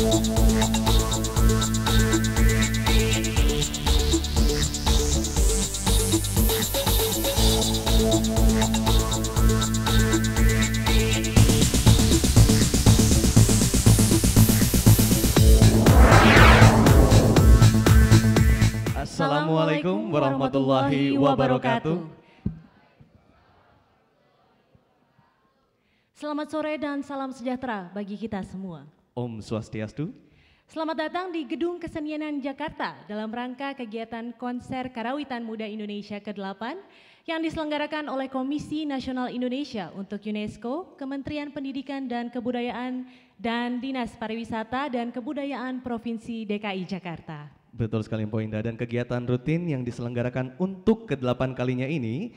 Assalamualaikum warahmatullahi wabarakatuh. Selamat sore dan salam sejahtera bagi kita semua. Om Swastiastu. Selamat datang di Gedung Kesenian Jakarta dalam rangka kegiatan Konser Karawitan Muda Indonesia ke-8 yang diselenggarakan oleh Komisi Nasional Indonesia untuk UNESCO, Kementerian Pendidikan dan Kebudayaan, dan Dinas Pariwisata dan Kebudayaan Provinsi DKI Jakarta. Betul sekali Mpok Indah, dan kegiatan rutin yang diselenggarakan untuk ke-8 kalinya ini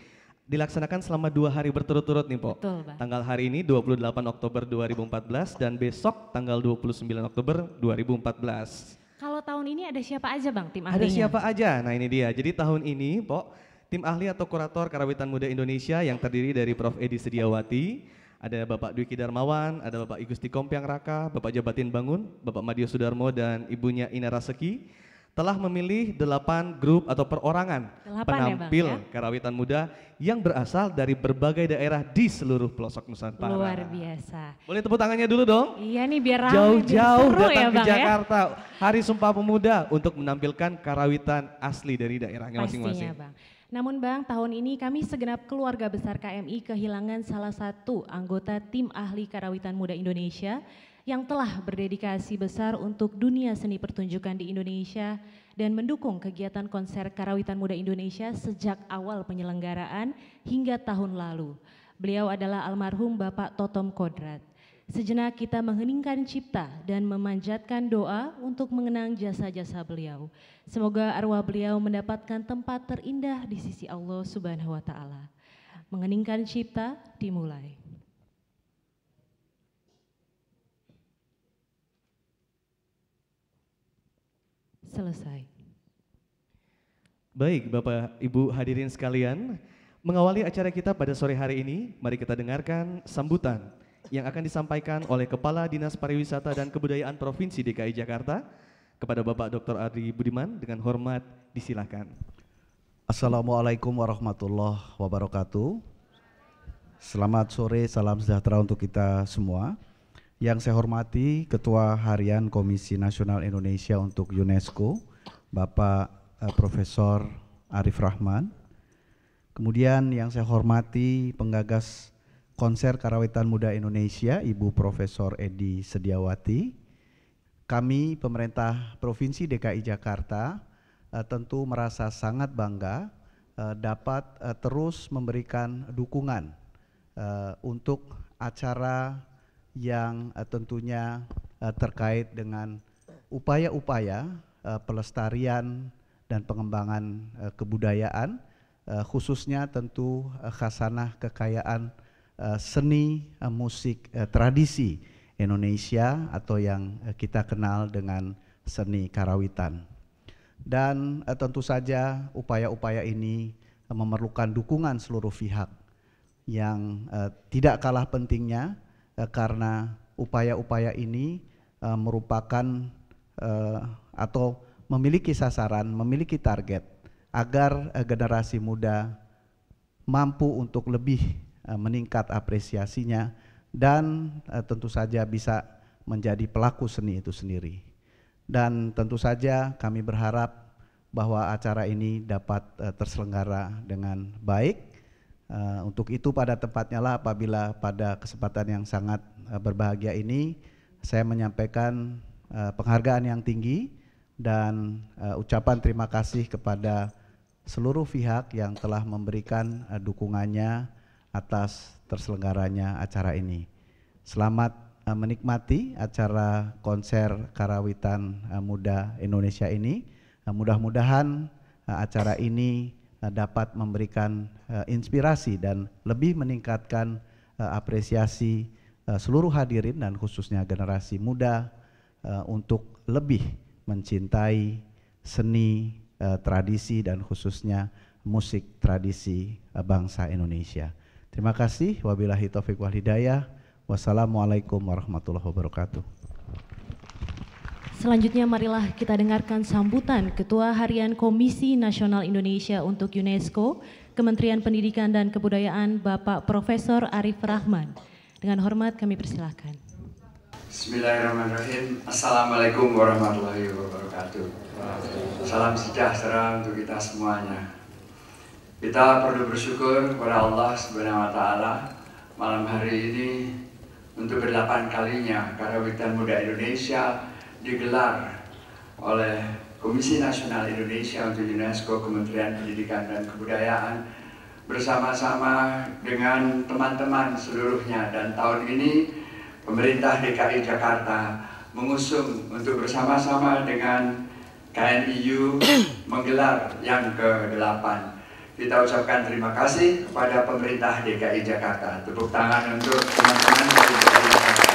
dilaksanakan selama 2 hari berturut-turut nih Mpok. Betul, Bang. Tanggal hari ini 28 Oktober 2014 dan besok tanggal 29 Oktober 2014. Kalau tahun ini ada siapa aja Bang tim Ada ahlinya? siapa aja? Nah ini dia, jadi tahun ini Mpok, tim ahli atau kurator Karawitan Muda Indonesia yang terdiri dari Prof. Edi Sediawati, ada Bapak Dwiki Darmawan, ada Bapak Igusti Kompiang Raka, Bapak Jabatin Bangun, Bapak Madio Sudarmo dan Ibunya Ina Raseki, telah memilih 8 grup atau perorangan penampil ya, Bang, ya? Karawitan Muda yang berasal dari berbagai daerah di seluruh pelosok Nusantara. Luar biasa. Boleh tepuk tangannya dulu dong? Iya nih biar ramai, Jauh-jauh biar seru datang ya ke Bang Jakarta, Hari Sumpah Pemuda untuk menampilkan karawitan asli dari daerahnya masing-masing. Pastinya Bang. Namun Bang, tahun ini kami segenap keluarga besar KMI kehilangan salah satu anggota tim ahli Karawitan Muda Indonesia yang telah berdedikasi besar untuk dunia seni pertunjukan di Indonesia dan mendukung kegiatan konser Karawitan Muda Indonesia sejak awal penyelenggaraan hingga tahun lalu. Beliau adalah almarhum Bapak Totom Kodrat. Sejenak kita mengheningkan cipta dan memanjatkan doa untuk mengenang jasa-jasa beliau. Semoga arwah beliau mendapatkan tempat terindah di sisi Allah Subhanahu wa Ta'ala. Mengheningkan cipta dimulai. Selesai. Baik Bapak Ibu hadirin sekalian, mengawali acara kita pada sore hari ini, mari kita dengarkan sambutan yang akan disampaikan oleh Kepala Dinas Pariwisata dan Kebudayaan Provinsi DKI Jakarta kepada Bapak Dr. Adri Budiman. Dengan hormat disilakan. Assalamualaikum warahmatullahi wabarakatuh. Selamat sore, salam sejahtera untuk kita semua. Yang saya hormati Ketua Harian Komisi Nasional Indonesia untuk UNESCO, Bapak Profesor Arif Rahman. Kemudian yang saya hormati penggagas Konser Karawitan Muda Indonesia, Ibu Profesor Edi Sediawati. Kami pemerintah Provinsi DKI Jakarta tentu merasa sangat bangga dapat terus memberikan dukungan untuk acara yang tentunya terkait dengan upaya-upaya pelestarian dan pengembangan kebudayaan, khususnya tentu khasanah kekayaan seni musik tradisi Indonesia atau yang kita kenal dengan seni karawitan. Dan tentu saja upaya-upaya ini memerlukan dukungan seluruh pihak yang tidak kalah pentingnya karena upaya-upaya ini merupakan atau memiliki sasaran, memiliki target agar generasi muda mampu untuk lebih meningkat apresiasinya dan tentu saja bisa menjadi pelaku seni itu sendiri. Dan tentu saja kami berharap bahwa acara ini dapat terselenggara dengan baik. Untuk itu pada tempatnya lah apabila pada kesempatan yang sangat berbahagia ini saya menyampaikan penghargaan yang tinggi dan ucapan terima kasih kepada seluruh pihak yang telah memberikan dukungannya atas terselenggaranya acara ini. Selamat menikmati acara konser Karawitan Muda Indonesia ini. Mudah-mudahan acara ini dapat memberikan inspirasi dan lebih meningkatkan apresiasi seluruh hadirin dan khususnya generasi muda untuk lebih mencintai seni, tradisi dan khususnya musik tradisi bangsa Indonesia. Terima kasih. Wabillahi taufiq wal hidayah. Wassalamualaikum warahmatullahi wabarakatuh. Selanjutnya marilah kita dengarkan sambutan Ketua Harian Komisi Nasional Indonesia untuk UNESCO, Kementerian Pendidikan dan Kebudayaan, Bapak Profesor Arif Rahman. Dengan hormat kami persilahkan. Bismillahirrahmanirrahim. Assalamualaikum warahmatullahi wabarakatuh. Salam sejahtera untuk kita semuanya. Kita perlu bersyukur kepada Allah Subhanahu wa Ta'ala malam hari ini untuk ke-8 kalinya Karawitan Muda Indonesia digelar oleh Komisi Nasional Indonesia untuk UNESCO, Kementerian Pendidikan dan Kebudayaan bersama-sama dengan teman-teman seluruhnya. Dan tahun ini pemerintah DKI Jakarta mengusung untuk bersama-sama dengan KNIU menggelar yang ke-8. Kita ucapkan terima kasih kepada pemerintah DKI Jakarta. Tepuk tangan untuk teman-teman dari DKI Jakarta.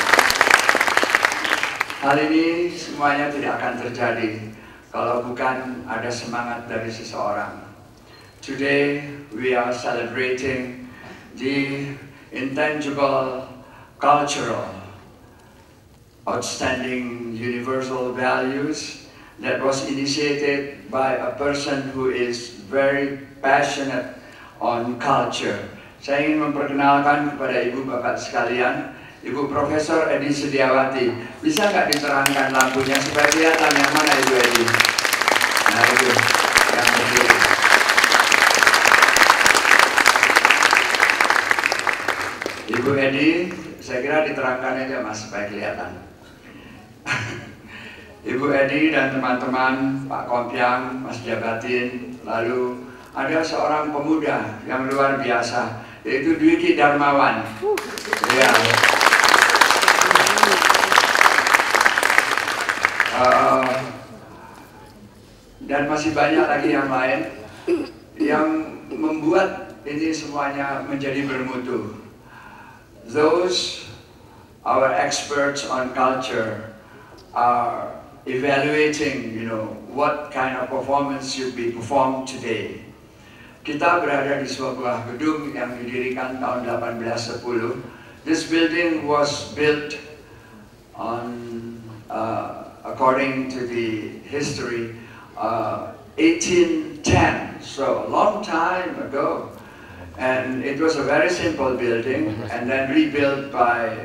Hal ini semuanya tidak akan terjadi kalau bukan ada semangat dari seseorang. Today we are celebrating the intangible, cultural, outstanding universal values that was initiated by a person who is very passionate on culture. Saya ingin memperkenalkan kepada ibu bapak sekalian, Ibu Profesor Edi Sediawati. Bisa nggak diterangkan lampunya supaya kelihatan yang mana Ibu Edi? Nah itu yang berdiri. Ibu Edi, saya kira diterangkan aja Mas supaya kelihatan. Ibu Edi dan teman-teman, Pak Kompiang, Mas Jabatin, lalu ada seorang pemuda yang luar biasa, yaitu Dwiki Darmawan. Ya. Dan masih banyak lagi yang lain yang membuat ini semuanya menjadi bermutu. Those our experts on culture are evaluating, what kind of performance should be performed today. Kita berada di sebuah gedung yang didirikan tahun 1810. This building was built on, according to the history, 1810, so a long time ago. And it was a very simple building, and then rebuilt by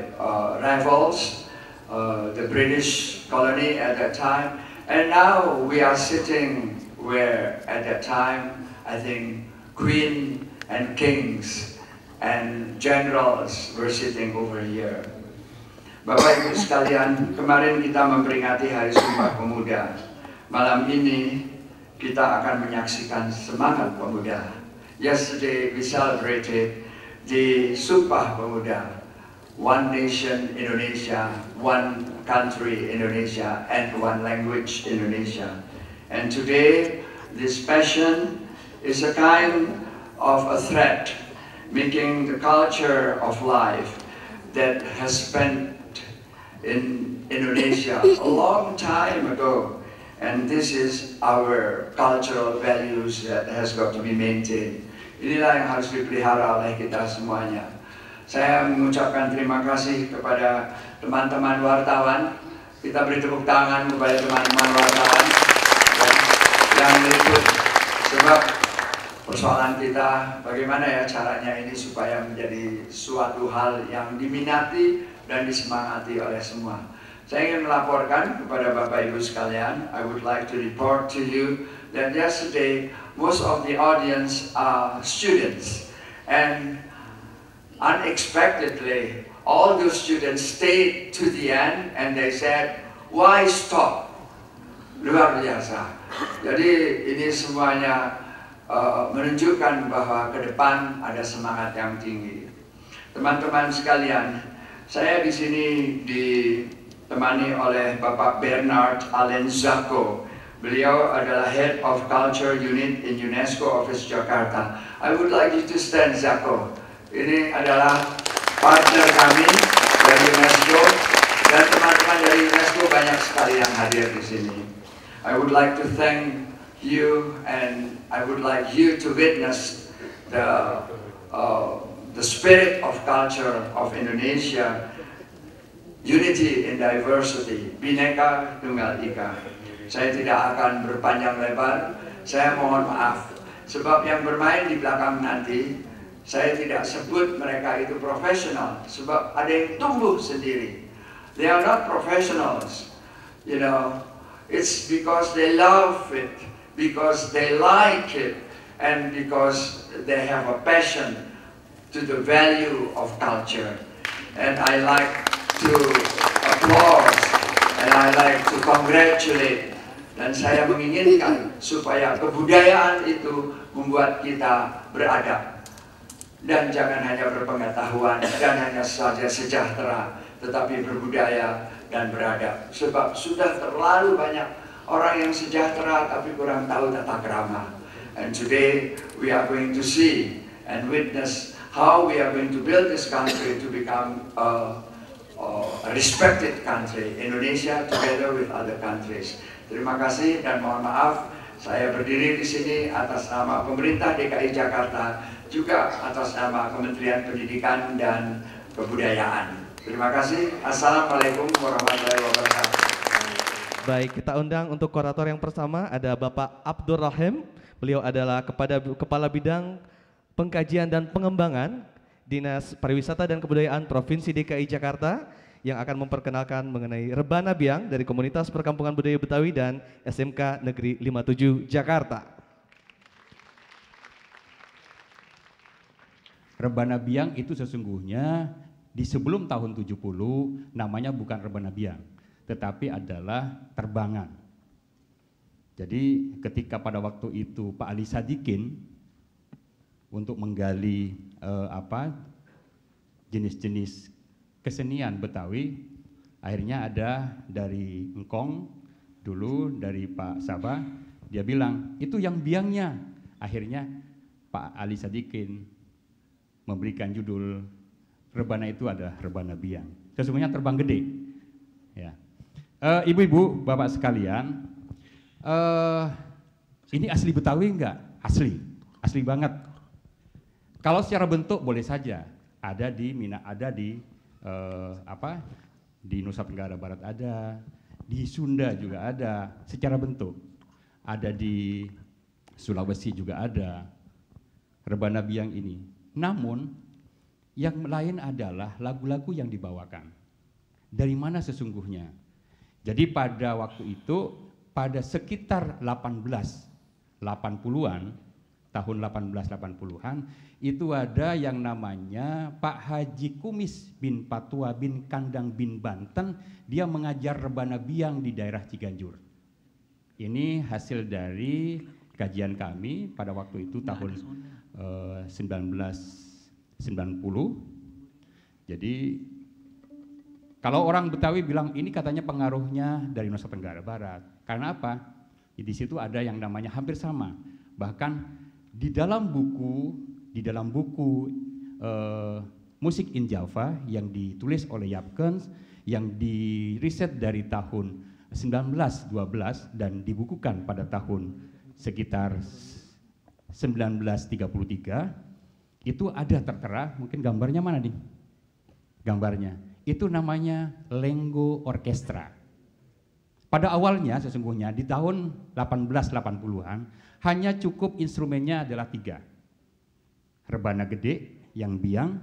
Raffles, the British colony at that time. And now we are sitting where at that time, I think, Queen and kings and generals were sitting over here. Bapak Ibu sekalian, kemarin kita memperingati Hari Sumpah Pemuda. Malam ini kita akan menyaksikan semangat pemuda. Yesterday we celebrated the Sumpah Pemuda. One nation Indonesia, one country Indonesia, and one language Indonesia. And today this passion is a kind of a thread making the culture of life that has spent in Indonesia a long time ago, and this is our cultural values that has got to be maintained. Inilah yang harus dipelihara oleh kita semuanya. Saya mengucapkan terima kasih kepada teman-teman wartawan. Kita beri tepuk tangan kepada teman-teman wartawan yang meliput, sebab persoalan kita bagaimana ya caranya ini supaya menjadi suatu hal yang diminati dan disemangati oleh semua. Saya ingin melaporkan kepada Bapak Ibu sekalian, I would like to report to you that yesterday most of the audience are students, and unexpectedly all those students stayed to the end and they said, why stop? Luar biasa. Jadi ini semuanya menunjukkan bahwa ke depan ada semangat yang tinggi. Teman-teman sekalian, saya di sini ditemani oleh Bapak Bernard Allen Zacco. Beliau adalah Head of Culture Unit in UNESCO Office Jakarta. I would like you to stand, Zacco. Ini adalah partner kami dari UNESCO, dan teman-teman dari UNESCO banyak sekali yang hadir di sini. I would like to thank you, and I would like you to witness the spirit of culture of Indonesia unity in diversity, Bhinneka Tunggal Ika. Saya tidak akan berpanjang lebar, saya mohon maaf. Sebab yang bermain di belakang nanti, saya tidak sebut mereka itu profesional, sebab ada yang tumbuh sendiri. They are not professionals, you know. It's because they love it, because they like it, and because they have a passion to the value of culture. And I like to applaud, and I like to congratulate. Dan saya menginginkan supaya kebudayaan itu membuat kita beradab. Dan jangan hanya berpengetahuan dan hanya saja sejahtera, tetapi berbudaya dan beradab. Sebab sudah terlalu banyak orang yang sejahtera tapi kurang tahu tata krama. And today we are going to see and witness how we are going to build this country to become a respected country, Indonesia together with other countries. Terima kasih dan mohon maaf, saya berdiri di sini atas nama pemerintah DKI Jakarta, juga atas nama Kementerian Pendidikan dan Kebudayaan. Terima kasih. Assalamualaikum warahmatullahi wabarakatuh. Baik, kita undang untuk korator yang pertama ada Bapak Abdur Rahim. Beliau adalah Kepala Bidang Pengkajian dan Pengembangan Dinas Pariwisata dan Kebudayaan Provinsi DKI Jakarta yang akan memperkenalkan mengenai Rebana Biang dari Komunitas Perkampungan Budaya Betawi dan SMK Negeri 57 Jakarta. Rebana Biang itu sesungguhnya di sebelum tahun 70 namanya bukan Rebana Biang, tetapi adalah terbangan. Jadi ketika pada waktu itu Pak Ali Sadikin untuk menggali jenis-jenis kesenian Betawi, akhirnya ada dari Engkong dulu, dari Pak Sabah, dia bilang itu yang biangnya. Akhirnya Pak Ali Sadikin memberikan judul Rebana itu adalah Rebana Biang. Sesungguhnya terbang gede. Ya. Ibu-ibu, bapak sekalian, ini asli Betawi enggak? Asli, asli banget. Kalau secara bentuk boleh saja, ada di di Nusa Tenggara Barat ada, di Sunda juga ada, secara bentuk. Ada di Sulawesi juga ada, Rebana Biang ini. Namun, yang lain adalah lagu-lagu yang dibawakan. Dari mana sesungguhnya? Jadi pada waktu itu, pada sekitar 1880-an, tahun 1880-an, itu ada yang namanya Pak Haji Kumis bin Patua bin Kandang bin Banten, dia mengajar Rebana Biang di daerah Ciganjur. Ini hasil dari kajian kami pada waktu itu tahun 1990. Jadi kalau orang Betawi bilang ini katanya pengaruhnya dari Nusa Tenggara Barat. Karena apa? Di situ ada yang namanya hampir sama. Bahkan di dalam buku Musik in Java yang ditulis oleh Japkens, yang diriset dari tahun 1912 dan dibukukan pada tahun sekitar 1933, itu ada tertera, mungkin gambarnya mana nih? Gambarnya, itu namanya Lenggo Orkestra. Pada awalnya sesungguhnya di tahun 1880-an hanya cukup instrumennya adalah 3. Rebana gede yang biang,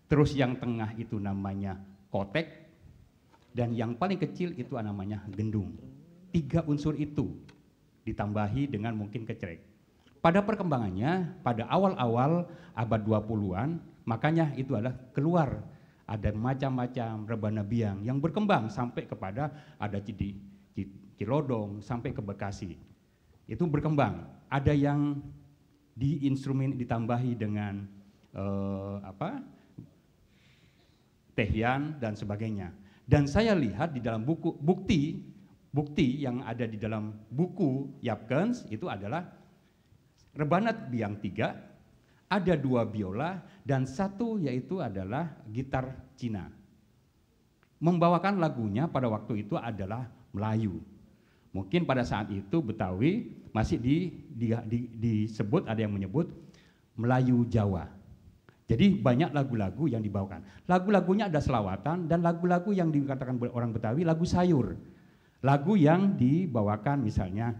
terus yang tengah itu namanya kotek, dan yang paling kecil itu namanya gendung. 3 unsur itu ditambahi dengan mungkin kecerek. Pada perkembangannya, pada awal-awal abad 20-an, makanya itu adalah keluar ada macam-macam Rebana Biang yang berkembang sampai kepada ada di Cilodong sampai ke Bekasi. Itu berkembang. Ada yang di instrumen ditambahi dengan tehian dan sebagainya. Dan saya lihat di dalam buku bukti yang ada di dalam buku Japkens itu adalah Rebana Biang 3, ada 2 biola dan 1 yaitu adalah gitar Cina. Membawakan lagunya pada waktu itu adalah Melayu. Mungkin pada saat itu Betawi masih disebut, ada yang menyebut Melayu Jawa. Jadi banyak lagu-lagu yang dibawakan. Lagu-lagunya ada selawatan dan lagu-lagu yang dikatakan orang Betawi lagu sayur. Lagu yang dibawakan misalnya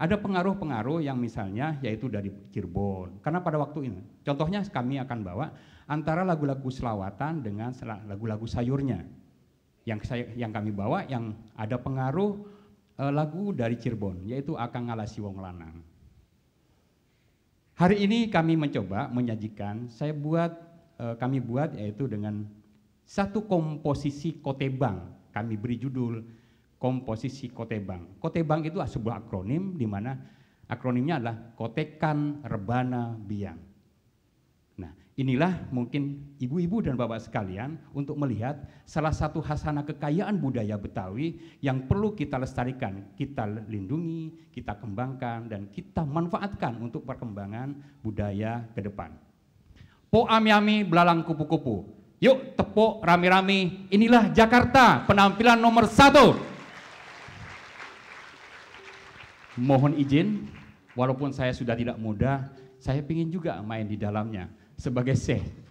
ada pengaruh-pengaruh yang misalnya yaitu dari Cirebon. Karena pada waktu ini, contohnya kami akan bawa antara lagu-lagu selawatan dengan lagu-lagu sayurnya. Yang kami bawa yang ada pengaruh lagu dari Cirebon, yaitu Akang Ngalasi Wong Lanang. Hari ini kami mencoba menyajikan, kami buat yaitu dengan satu komposisi kotebang. Kami beri judul komposisi kotebang. Kotebang itu sebuah akronim di mana akronimnya adalah Kotekan Rebana Biang. Nah, inilah mungkin ibu-ibu dan bapak sekalian untuk melihat salah satu khasanah kekayaan budaya Betawi yang perlu kita lestarikan, kita lindungi, kita kembangkan, dan kita manfaatkan untuk perkembangan budaya ke depan. Po ami-ami belalang kupu-kupu. Yuk tepuk rame-rame, inilah Jakarta, penampilan nomor 1. Mohon izin, walaupun saya sudah tidak muda, saya ingin juga main di dalamnya sebagai Syekh.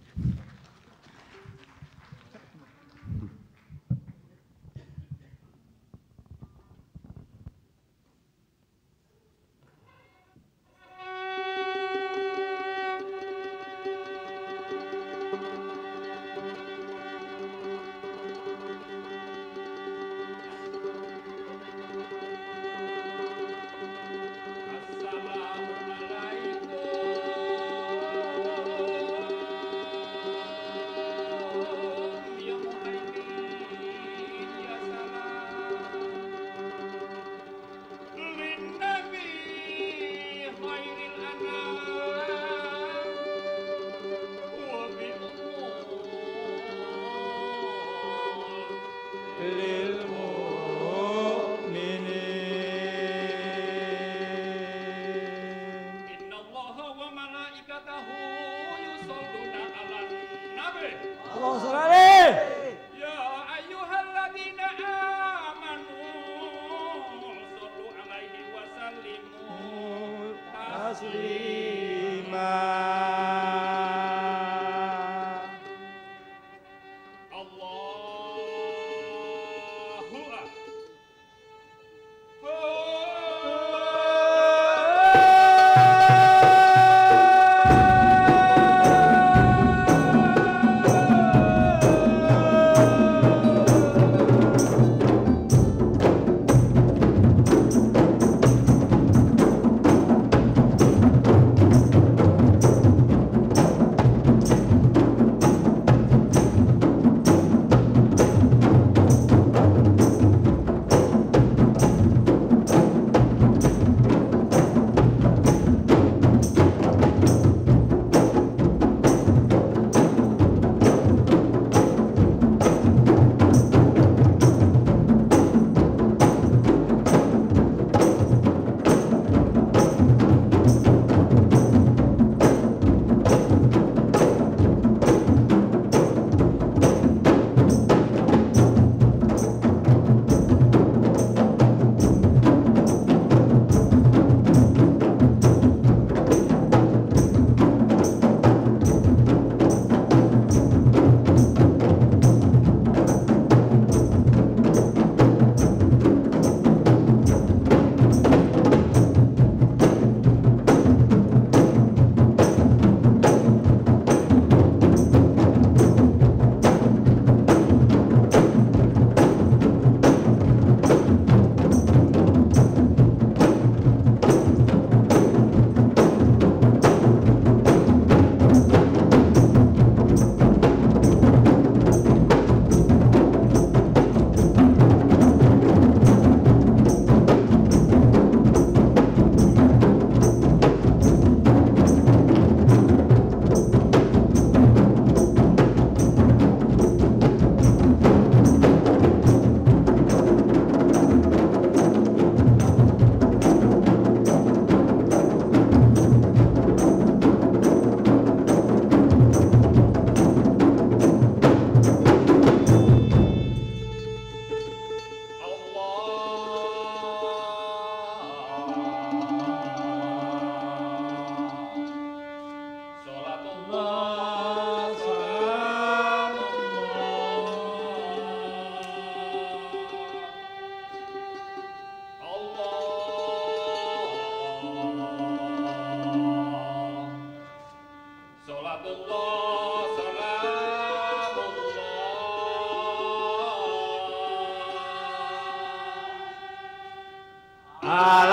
Hey!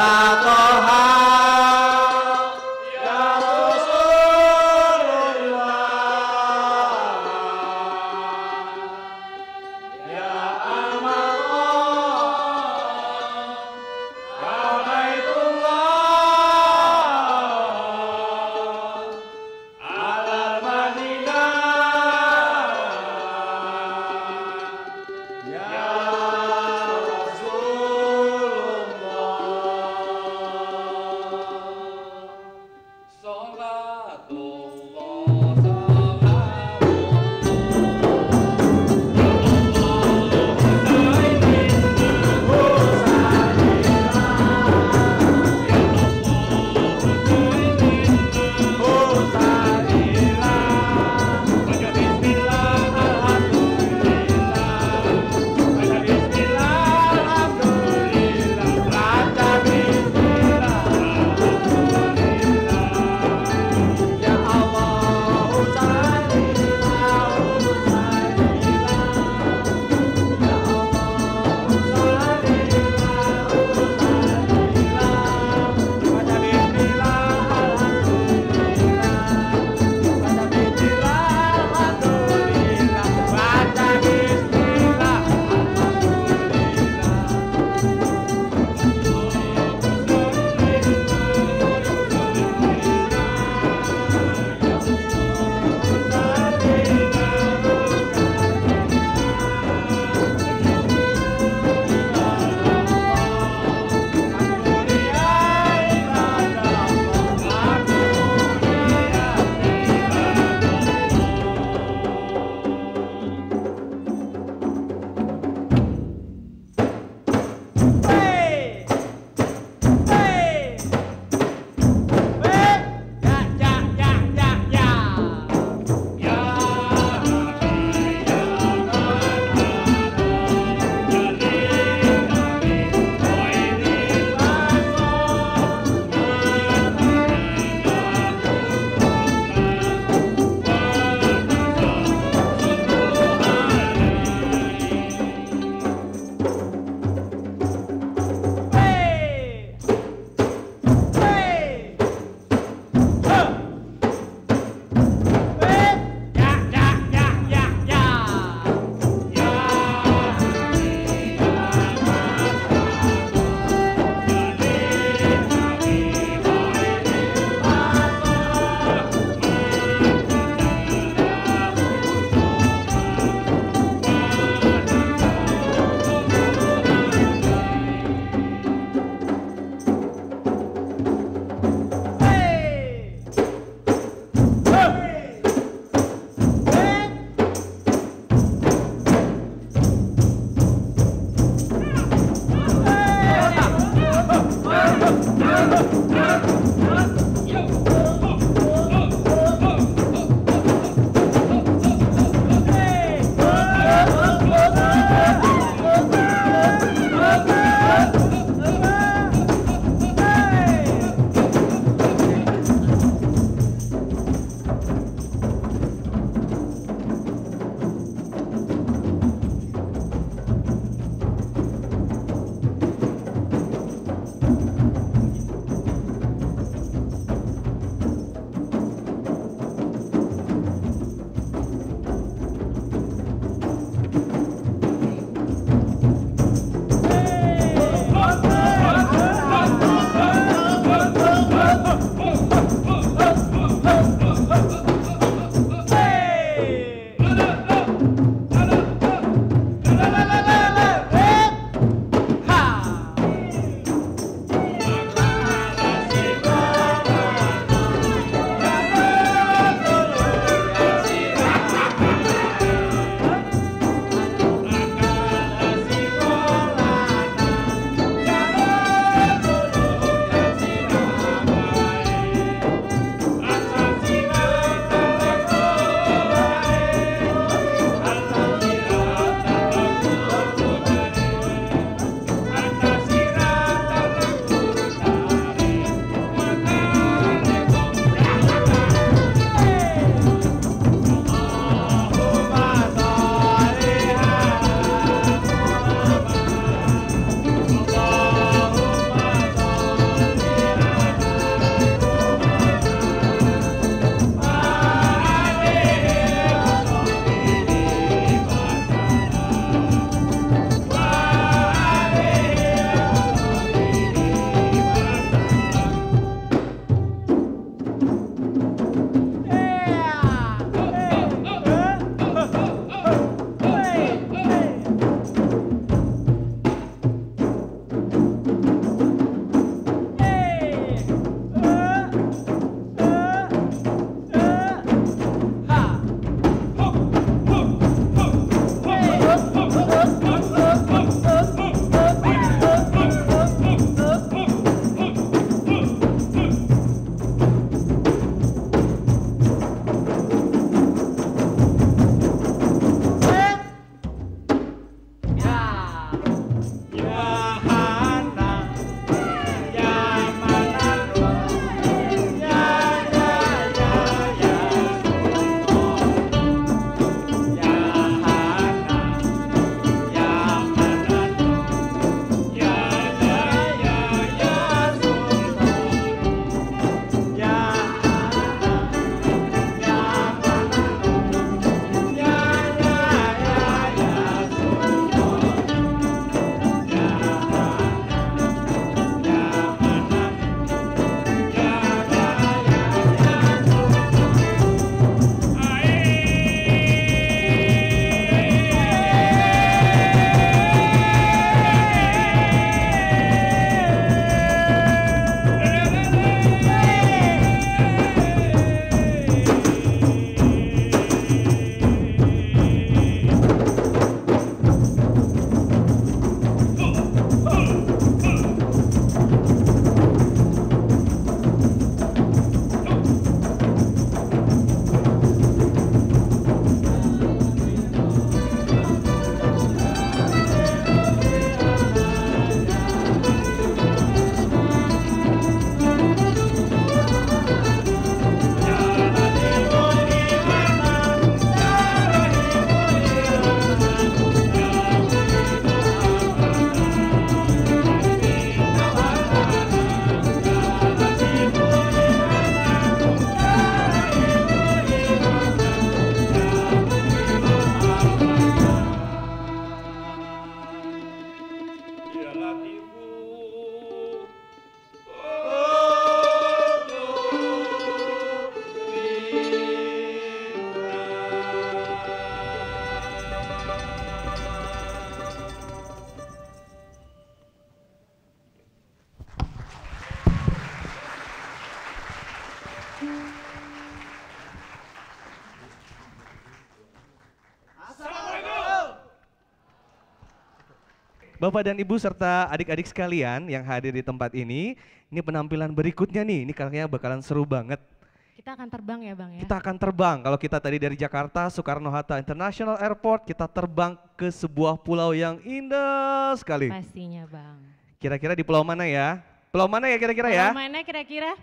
Bapak dan Ibu serta adik-adik sekalian yang hadir di tempat ini penampilan berikutnya nih, ini kayaknya bakalan seru banget. Kita akan terbang ya Bang ya? Kita akan terbang, kalau kita tadi dari Jakarta, Soekarno-Hatta International Airport, kita terbang ke sebuah pulau yang indah sekali. Pastinya Bang. Kira-kira di pulau mana ya? Pulau mana ya kira-kira ya? Pulau mana kira-kira?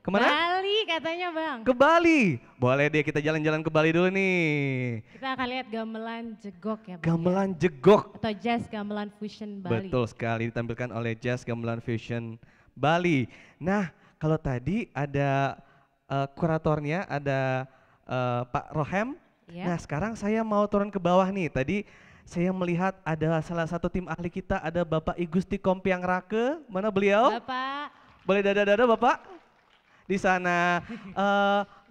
Kemana? Bali katanya Bang. Ke Bali. Boleh deh kita jalan-jalan ke Bali dulu nih. Kita akan lihat gamelan jegok ya Bang. Gamelan jegok. Atau jazz gamelan fusion Bali. Betul sekali, ditampilkan oleh Jazz Gamelan Fusion Bali. Nah, kalau tadi ada kuratornya, ada Pak Rohem. Ya. Nah, sekarang saya mau turun ke bawah nih. Tadi saya melihat ada salah satu tim ahli kita, ada Bapak Igusti Kompiang Rake. Mana beliau? Bapak. Boleh dada-dada Bapak? Di sana.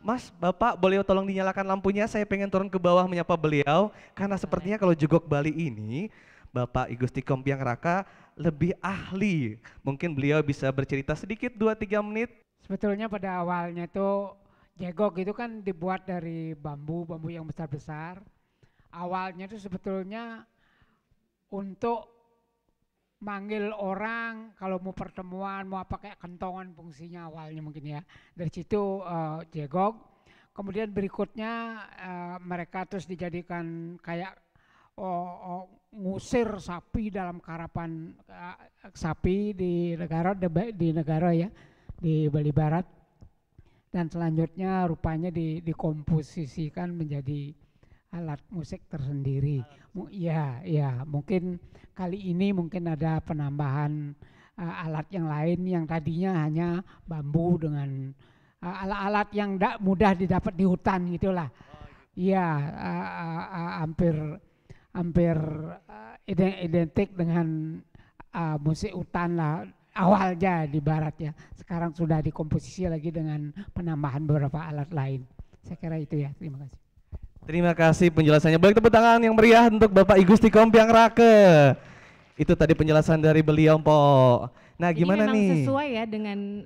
Mas, Bapak boleh tolong dinyalakan lampunya, saya pengen turun ke bawah menyapa beliau. Karena sepertinya kalau jegok Bali ini, Bapak Igusti Kompiang Raka lebih ahli. Mungkin beliau bisa bercerita sedikit 2-3 menit. Sebetulnya pada awalnya itu jegok itu kan dibuat dari bambu yang besar-besar. Awalnya itu sebetulnya untuk manggil orang kalau mau pertemuan, mau apa kayak kentongan fungsinya awalnya mungkin ya. Dari situ jegok. Kemudian berikutnya mereka terus dijadikan kayak ngusir sapi dalam karapan sapi di negara ya, di Bali Barat. Dan selanjutnya rupanya dikomposisikan menjadi alat musik tersendiri. Ya, mungkin kali ini mungkin ada penambahan alat yang lain yang tadinya hanya bambu dengan alat-alat yang mudah didapat di hutan gitulah. Iya, hampir identik dengan musik hutan lah awalnya di barat ya. Sekarang sudah dikomposisi lagi dengan penambahan beberapa alat lain. Saya kira itu ya. Terima kasih. Terima kasih penjelasannya. Baik, tepuk tangan yang meriah untuk Bapak Igusti Kompiang Rake. Itu tadi penjelasan dari beliau, Po. Nah, gimana memang nih? Sesuai ya dengan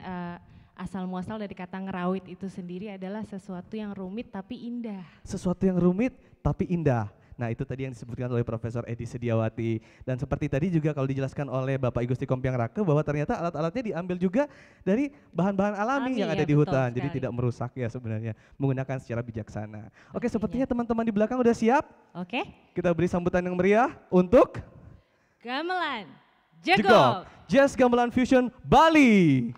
asal muasal dari kata ngerawit itu sendiri adalah sesuatu yang rumit tapi indah. Sesuatu yang rumit tapi indah. Nah, itu tadi yang disebutkan oleh Profesor Edi Sediawati. Dan seperti tadi juga kalau dijelaskan oleh Bapak Igusti Kompiang Rake bahwa ternyata alat-alatnya diambil juga dari bahan-bahan alami yang ada ya, di hutan. sekali. Jadi tidak merusak ya sebenarnya, menggunakan secara bijaksana. Oke, sepertinya teman-teman di belakang udah siap. Oke. Kita beri sambutan yang meriah untuk Gamelan jegok. Jazz Gamelan Fusion Bali.